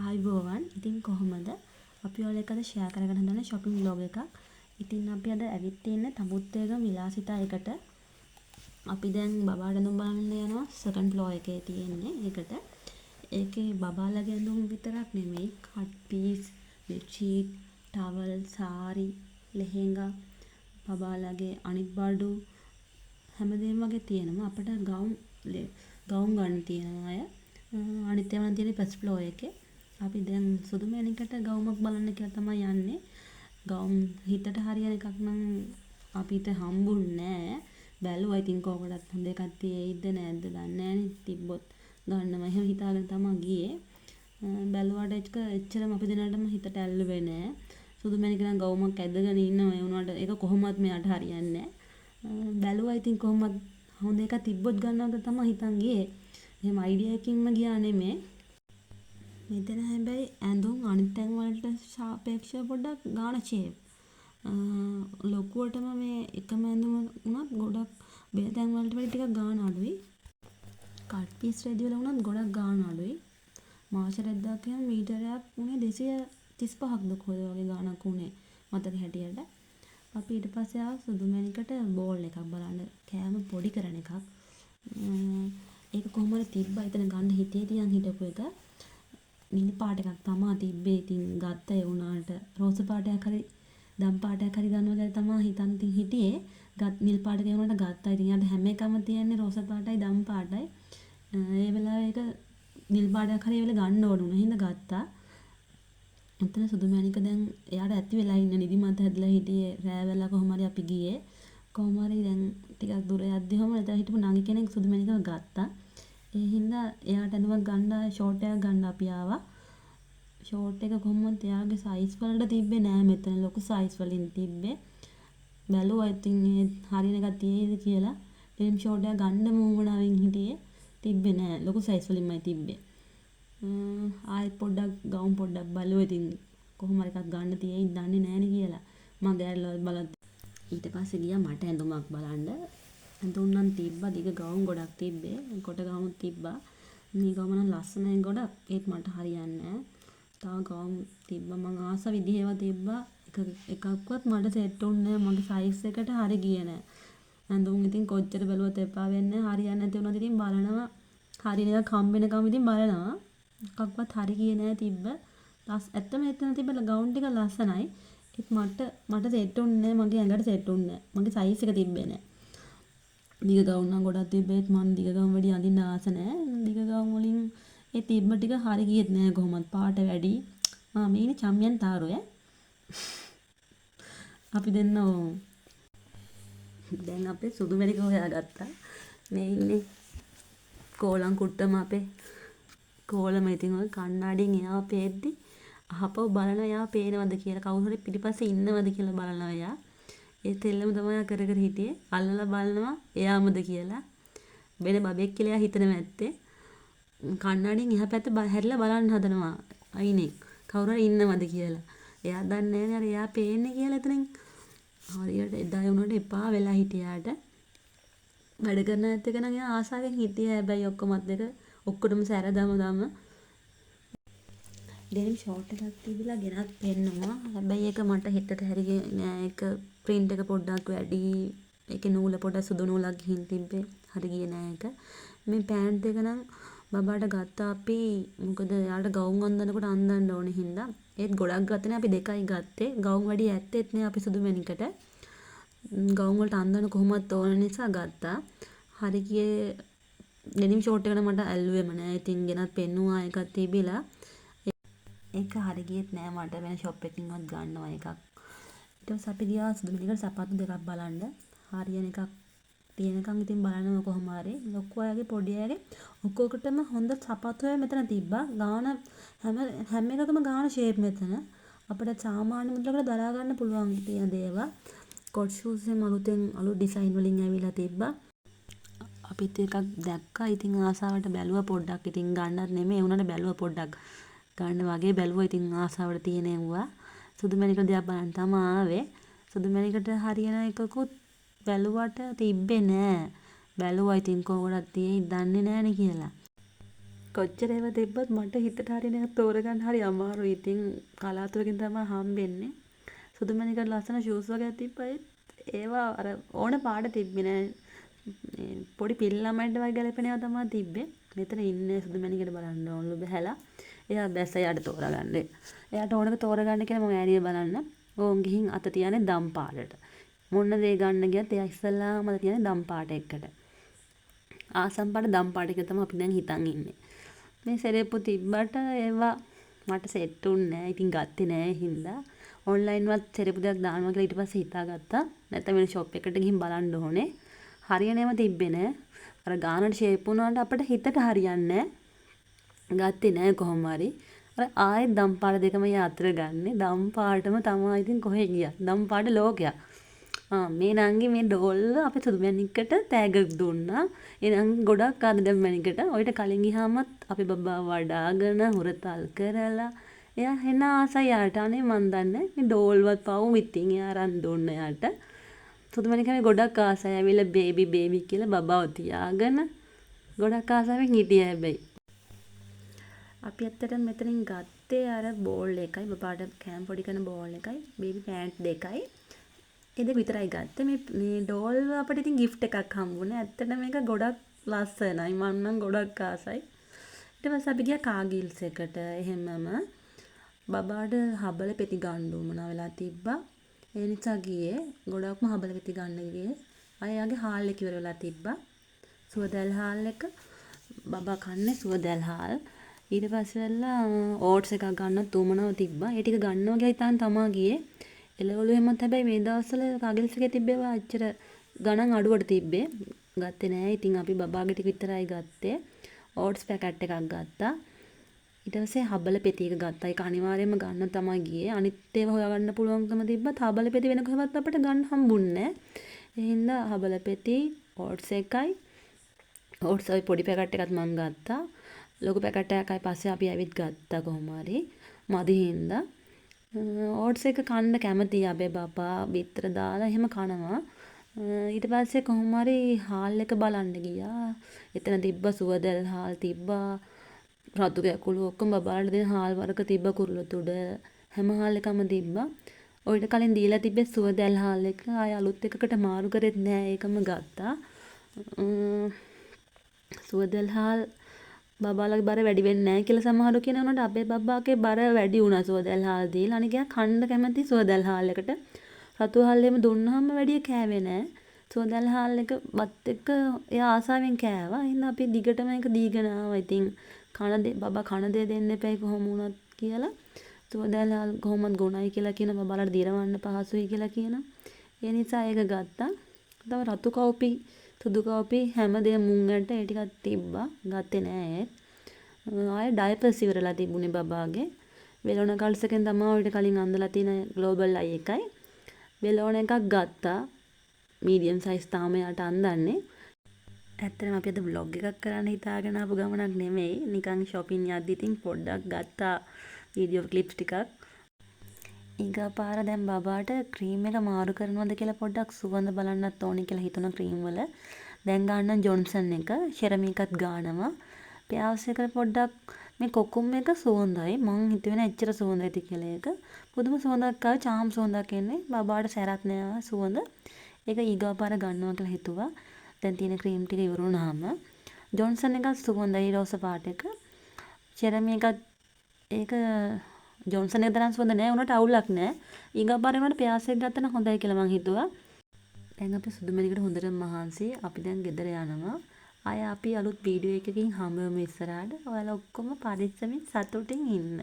ආයිබෝවන්. ඉතින් කොහොමද? අපි ඔයාලා එක්ක අද ෂෙයා කරගෙන හදන shopping vlog එකක්. ඉතින් අපි අද ඇවිත් තියෙන්නේ තමුත්තේගම විලාසිතා එකට. අපි දැන් බබාට ඇඳුම් බලන්න යනවා second floor එකේ තියෙන්නේ ඒකට. ඒකේ බබාලගේ ඇඳුම් විතරක් නෙමෙයි cut piece, bedsheet, towel, saree, ලෙහෙංගා, බබාලගේ අනිත් බඩු හැමදේම වගේ තියෙනවා. අපිට ගවුම් ගන්න තියෙනවා අය. අනිත් ඒවා නම් තියෙන්නේ first floor එකේ. අපි දැන් සුදු මැණිකට ගවුමක් බලන්න කියලා තමයි යන්නේ. ගවුම් හිතට හරියන එකක් නම් අපිට හම්බුන්නේ නැහැ. බැලුවා ඉතින් කෝකටත් හොඳ එකක් තියෙයිද නැද්ද දන්නේ නැහනේ. තිබ්බොත් ගන්නම එහෙම හිතාගෙන තමයි ගියේ. බැලුවාට ඒක එච්චරම අපි දෙනාටම හිතට ඇල්ලුවේ නැහැ. සුදු මැණික නම් ගවුමක් ඇදගෙන ඉන්නවා ඒ වුණාට ඒක කොහොමවත් මෙයාට හරියන්නේ නැහැ. බැලුවා ඉතින් කොහොමද හොඳ එකක් තිබ්බොත් ගන්නවද තමයි හිතන් ගියේ. එහෙම අයිඩියා එකකින්ම ගියා නෙමෙයි. මෙතන හැබැයි ඇඳුම් අනිත් තැන් වලට සාපේක්ෂව පොඩ්ඩක් ගාණ චේප්. ලොකුවටම මේ එකම ඇඳුම වුණත් ගොඩක් වෙන තැන් වලට වඩා ටිකක් ගාණ අඩුයි. කට් පීස් රෙදි වල වුණත් ගොඩක් ගාණ අඩුයි. මාෂ රෙද්දක් කියම මීටරයක් උනේ 235ක්ද කොහෙද වගේ ගාණක් උනේ මතක හැටියට. අපි ඊට පස්සේ ආව සුදු මැණිකට බෝල් එකක් බලන්න. කෑම පොඩි කරන එකක්. ඒක කොහොම හරි තිබ්බා එතන ගන්න හිතේ තියන් හිටපු එක. නිල් පාට එකක් තමා තිබ්බේ. ඉතින් ගත්ත ඒ වුණාට රෝස පාටයක් හරි දම් පාටයක් හරි ගන්නවා කියලා තමා හිතන් ඉතින් හිටියේ. නිල් පාට ඒ වුණාට ගත්තා. ඉතින් යාට හැම එකම තියන්නේ රෝස පාටයි දම් පාටයි. ඒ වෙලාවේ ඒක නිල් පාටයක් හරි ඒ වෙලාව ගන්න ඕන වුණා. හින්දා ගත්තා. එතන සුදු මැණික දැන් එයාට ඇති වෙලා ඉන්න නිදිමත හැදලා හිටියේ. රෑ වෙලා කොහොම හරි අපි ගියේ. කොහොම හරි දැන් ටිකක් දුර යද්දි හැම එතන හිටපු නංගි කෙනෙක් සුදු මැණිකව ගත්තා. ඒ හින්දා එයාට ඇඳුමක් ගන්න ෂෝට් එකක් ගන්න අපි ආවා. ෂෝට් එක කොහොමද එයාගේ සයිස් වලට තිබ්බේ නෑ මෙතන ලොකු සයිස් වලින් තිබ්බේ. බැලුවා ඉතින් ඒ හරියන එකක් තියෙයිද කියලා. ඩෙනිම් ෂෝට් එක ගන්න මූමනාවෙන් හිටියේ. තිබ්බේ නෑ ලොකු සයිස් වලින්මයි තිබ්බේ. ආයෙත් පොඩ්ඩක් ගවුම් පොඩ්ඩක් බලුවා ඉතින් කොහොම හරි එකක් ගන්න තියෙයිද දන්නේ නෑනේ කියලා. මම ගෑරලා බලද්දි ඊට පස්සේ ගියා මට ඇඳුමක් බලන්න. ඇඳුම් නම් තිබ්බා දිග ගවුම් ගොඩක් තිබ්බේ. කොට ගවුම් තිබ්බා. මේ ගවුම නම් ලස්සනයි ගොඩක්. ඒත් මට හරියන්නේ නෑ. තව ගවුම් තිබ්බා මං ආස විදිහ ඒවා තිබ්බා. එකක්වත් මට සෙට් වුණේ නෑ. මගේ සයිස් එකට හරි ගියේ නෑ. ඇඳුම් ඉතින් කොච්චර බැලුවත් එපා වෙන්නේ නෑ. හරියන්නේ නැති වුණාද ඉතින් බලනවා. හරියන එකක් හම්බෙනකම් ඉතින් බලනවා. එකක්වත් හරි ගියේ නෑ තිබ්බ. ඇත්තම එතන තිබ්බ ගවුම් ටික ලස්සනයි. ඒත් මට සෙට් වුණේ නෑ. මගේ ඇඟට සෙට් වුණේ නෑ. මගේ සයිස් එක තිබ්බේ නෑ. දිග ගවුම් නම් ගොඩක් තිබ්බේත් මම දිග ගවුම් වැඩි අඳින්න ආස නෑ. දිග ගවුම් වලින් ඒ තිබ්බ ටික හරි ගියෙත් නෑ කොහොමත් පාට වැඩි. මේනේ චම්යන් තාරෝ ඈ. අපි දෙන්නෝ දැන් අපේ සුදු මැණික හොයාගත්තා. මේ ඉන්නේ කෝලම් කුට්ටම අපේ කෝලම ඉතින් ඔය කණ්ණාඩියෙන් එයාව පේද්දි අහපව බලන එයා පේනවද කියලා කවුරු හරි පිටිපස්සේ ඉන්නවද කියලා බලනවා එයා. ඒ තෙල්ලම තමයි කර කර හිටියේ. අල්ලලා බලනවා එයාමද කියලා. වෙන බබෙක් කියලා එයා හිතන මැත්තේ. කණ්ණාඩියෙන් එහා පැත්ත හැරිලා බලන්න හදනවා. අයිනේ කවුරු හරි ඉන්නවද කියලා. එයා දන්නේ නැහැ නේ එයා පේන්නේ කියලා එතනින්. හරියට එදා වුණාට එපා වෙලා හිටියාට. වැඩ කරන ඇත්ත එක නම් එයා ආසාවෙන් හිටියේ. හැබැයි ඔක්කොමත් එක ඔක්කොටම සැර දම ඩෙනිම් ෂෝට් එකක් තිබිලා ගෙනත් පෙන්නවා. හැබැයි ඒක මට හිතට හැරියේ නෑ. ඒක print එක පොඩ්ඩක් වැඩි. ඒකේ නූල පොඩක් සුදු නූලක් ගිහින් තිබ්බේ. හරි ගියේ නෑ ඒක. මේ පෑන්ට් එක නම් බබාට ගත්තා අපි. මොකද එයාට ගවුම් අඳිනකොට අඳින්න ඕනේ හින්දා. ඒත් ගොඩක් ගත්තේ නෑ අපි දෙකයි ගත්තේ. ගවුම් වැඩි ඇත්තෙත් නෑ අපි සුදු මැණිකට. ගවුම් වලට අඳින්න කොහොමවත් ඕන නිසා ගත්තා. හරි ගියේ ඩෙනිම් ෂෝට් එක නම් මට ඇල්ලුවෙම නෑ. ඉතින් ගෙනත් පෙන්නුවා එකක් තිබිලා. ඒක හරි ගියෙත් නෑ මට වෙන ෂොප් එකකින්වත් ගන්නවා එකක්. ඊට පස්සේ අපි ගියා සුදු මැණිකට සපත්තු දෙකක් බලන්න. හරියන එකක් තියෙනකන් ඉතින් බලනවා කොහොම හරි. ලොකු අයගේ පොඩි අයගේ ඔක්කොකටම හොඳ සපත්තු මෙතන තිබ්බා. ගාන හැම එකකම ගාන ෂේප් මෙතන. අපිට සාමාන්‍ය මුදලකට දරා ගන්න පුළුවන් තියෙන දේවල්. කොට් ෂූස් එකම අලුත් ඩිසයින් වලින් ඇවිල්ලා තිබ්බා. අපිත් එකක් දැක්කා. ඉතින් ආසාවට බැලුවා පොඩ්ඩක්. ඉතින් ගන්නත් නෙමෙයි උනට බැලුවා පොඩ්ඩක්. ගන්න වගේ බැලුවා. ඉතින් ආසාවට තියෙන ඒවා. සුදු මැණික දිහා බලන් තමයි ආවේ. සුදු මැණිකට හරියන එකකුත් බැලුවට තිබ්බේ නෑ. බැලුවා ඉතින් කොහොමද තියෙන්නේ දන්නේ නෑනේ කියලා. කොච්චර ඒවා තිබ්බත් මට හිතට හරියන එක තෝරගන්න හරි අමාරුයි. ඉතින් කලාතුරකින් තමයි හම්බෙන්නේ. සුදු මණිකට ලස්සන ෂූස් වගේ තිබ්බා. ඒවා අර ඕන පාට තිබ්බේ නෑ. පොඩි පිළි ළමයින්ට වගේ ගැලපෙන ඒවා තමයි තිබ්බේ. මෙතන ඉන්නේ සුදු මණිකට බලන්න ඕනලු බහැලා. එයා බැස්ස යාට තෝරගන්න. එයාට ඕනක තෝරගන්න කියලා මම ඈනිය බලන්න. ඕන් ගිහින් අත තියන්නේ දම් පාටට. මොන දේ ගන්න ගියත් එයා ඉස්සල්ලාම අත තියන්නේ දම් පාට එක්කට. ආසම් පාට දම් පාට එක තමයි අපි දැන් හිතන් ඉන්නේ. මේ සෙරෙප්පු තිබ්බට ඒවා මට සෙට් උන්නේ නැහැ. ඉතින් ගත්තේ නැහැ හින්දා ඔන්ලයින් වත් සෙරෙප්පු දෙයක් දානවා කියලා ඊට පස්සේ හිතාගත්තා. නැත්නම් වෙන ෂොප් එකකට ගිහින් බලන්න ඕනේ. හරියනේම තිබ්බේ නැහැ. අර ගානට ෂේප් වුණාට අපිට හිතට හරියන්නේ නැහැ. ගත්තේ නැහැ කොහොම හරි. අර ආයෙත් දම් පාට දෙකම යාත්‍ර ගන්නේ. දම් පාටම තමයි ඉතින් කොහෙ ගියා. දම් පාට ලෝකයක්. මේ නංගි මේ ඩෝල් අපි සුදු මැණික්කට තෑග්ගක් දුන්නා. ඒ නංගි ගොඩක් ආදරෙන් මැණිකට. ඔයිට කලින් ගියාමත් අපි බබා වඩාගෙන හුරතල් කරලා එයා හෙන ආසයි යාට. අනේ මන් දන්නේ මේ ඩෝල්වත් පවු මිත්තින් එයා අරන් දුන්න යාට. සුදු මැණිකේ ගොඩක් ආසයි. ඇවිල්ලා බේබි කියලා බබාව තියාගෙන ගොඩක් ආසාවෙන් හිටියා හැබැයි. අපි ඇත්තටම මෙතනින් ගත්තේ අර බෝල් එකයි බබාට කෑම පොඩි කරන බෝල් එකයි බේබි පෑන්ට් දෙකයි. ඒ දෙක විතරයි ගත්තේ. මේ ඩෝල් අපිට ඉතින් gift එකක් හම්බුනේ. ඇත්තටම මේක ගොඩක් ලස්සනයි. මම නම් ගොඩක් ආසයි. ඊට පස්සේ අපි ගියා කාගිල්ස් එකට. එහෙමම බබාට හබල පෙති ගන්න උවමනා වෙලා තිබ්බා. ඒ නිසා ගියේ ගොඩක්ම හබල පෙති ගන්න ගියේ. අයයාගේ හාල් එක ඉවර වෙලා තිබ්බා. සුවදැල් හාල් එක. බබා කන්නේ සුවදැල් හාල්. ඊට පස්සේ වෙලා ඕට්ස් එකක් ගන්න උවමනාව තිබ්බා. ඒ ටික ගන්නවා කියලා හිතාන් තමා ගියේ. එළවලු එහෙමත් හැබැයි මේ දවස්වල කාගිල්ස් එකේ තිබ්බේවා අච්චර ගණන් අඩුවට තිබ්බේ. ගත්තේ නෑ. ඉතින් අපි බබාගේ ටික විතරයි ගත්තේ. ඕට්ස් පැකට් එකක් ගත්තා. ඊට පස්සේ හබල පෙති එක ගත්තා. ඒක අනිවාර්යයෙන්ම ගන්න තමයි ගියේ. අනිත් ඒවා හොයාගන්න පුළුවන්කම තිබ්බත් හබල පෙති වෙන කොහෙවත් අපිට ගන්න හම්බුන්නේ නෑ. ඒ හින්දා හබල පෙති ඕට්ස් එකයි ඕට්ස් ඔය පොඩි පැකට් එකත් මම ගත්තා. ලොකු පැකට් එකයි පස්සේ අපි ඇවිත් ගත්තා කොහොම හරි. මදි හින්දා ඕට්ස් එක කන්න කැමතියි අපේ බබා බිත්තර දාලා එහෙම කනවා. ඊට පස්සේ කොහොම හරි හාල් එක බලන්න ගියා. එතන තිබ්බ සුවදල් හාල් තිබ්බා. රතු කැකුළු ඔක්කොම බබාට දෙන හාල් වර්ග තිබ්බ කුරුළතුඩ හැම හාල් එකම තිබ්බා. ඔයිට කලින් දීලා තිබ්බේ සුවදල් හාල් එක. ආය අලුත් එකකට මාරු කරෙත් නෑ. ඒකම ගත්තා. සුවදල් හාල් බබාලගේ බර වැඩි වෙන්නේ නැහැ කියලා සමහරව කියනවනට අපේ බබාගේ බර වැඩි වුණා සුවදැල් හාල් දීලා. අනික එයා කන්න කැමති සුවදැල් හාල් එකට. රතු හාල් එහෙම දුන්නාම වැඩි කෑවේ නැහැ. සුවදැල් හාල් එක බත් එක්ක එයා ආසාවෙන් කෑවා. එහෙනම් අපි දිගටම ඒක දීගෙන ආවා. ඉතින් බබා කන දේ දෙන්න එපයි කොහොම වුණත් කියලා. සුවදැල් හාල් කොහොමද ගුණයි කියලා කියන බබාලට දිරවන්න පහසුයි කියලා කියනවා. ඒ නිසා ඒක ගත්තා. තව රතු කෝපි සුදු කෝපි හැමදේම මුංගන්ට ඒ ටිකක් තිබ්බා. ගත්තේ නෑ. ආයෙ ඩයපර්ස් ඉවරලා තිබුණේ බබාගේ. වෙලෝන කල්ස් එකෙන් තමයි ඔයිට කලින් අඳලා තියෙන ග්ලෝබල් අයි එකයි. වෙලෝන එකක් ගත්තා. මීඩියම් සයිස් තාම යාට අඳන්නේ. ඇත්තටම අපි අද vlog එකක් කරන්න හිතාගෙන ආපු ගමනක් නෙමෙයි. නිකන් shopping යද්දි ඉතින් පොඩ්ඩක් ගත්තා වීඩියෝ ක්ලිප්ස් ටිකක්. ඊගාපාර දැන් බබාට ක්‍රීම් එක මාරු කරනවද කියලා පොඩ්ඩක් සුවඳ බලන්නත් ඕනේ කියලා හිතුණා ක්‍රීම් වල. දැන් ගන්න ජොන්සන් එක ෂෙරමි එකත් ගන්නවා. පියාස් එක පොඩ්ඩක් මේ කොකුම් එක සුවඳයි. මං හිතුවේ නෑ එච්චර සුවඳයි ඇති කියලා ඒක. පුදුම සුවඳක් ආවා. චාම් සුවඳක් එන්නේ. බබාට සැරත් නෑ සුවඳ. ඒක ඊගාපාර ගන්නවා කියලා හිතුවා. දැන් තියෙන ක්‍රීම් ටික ඉවර වුණාම ජොන්සන් එකත් සුවඳයි රෝස පාට එක. ෂෙරමි එකත් ඒක ජොන්සන් එක තරම් සුවඳ නෑ. උනට අවුලක් නෑ. ඊගාපාරේ උනට පියාස් එක ගත්තා නම් හොඳයි කියලා මං හිතුවා. දැන් අපි සුදු මැණිකට හොඳට මහන්සි. අපි දැන් ගෙදර යනවා. ආය අපි අලුත් වීඩියෝ එකකින් හම්බෙමු ඉස්සරහට. ඔයාලා ඔක්කොම පරිස්සමින් සතුටින් ඉන්න.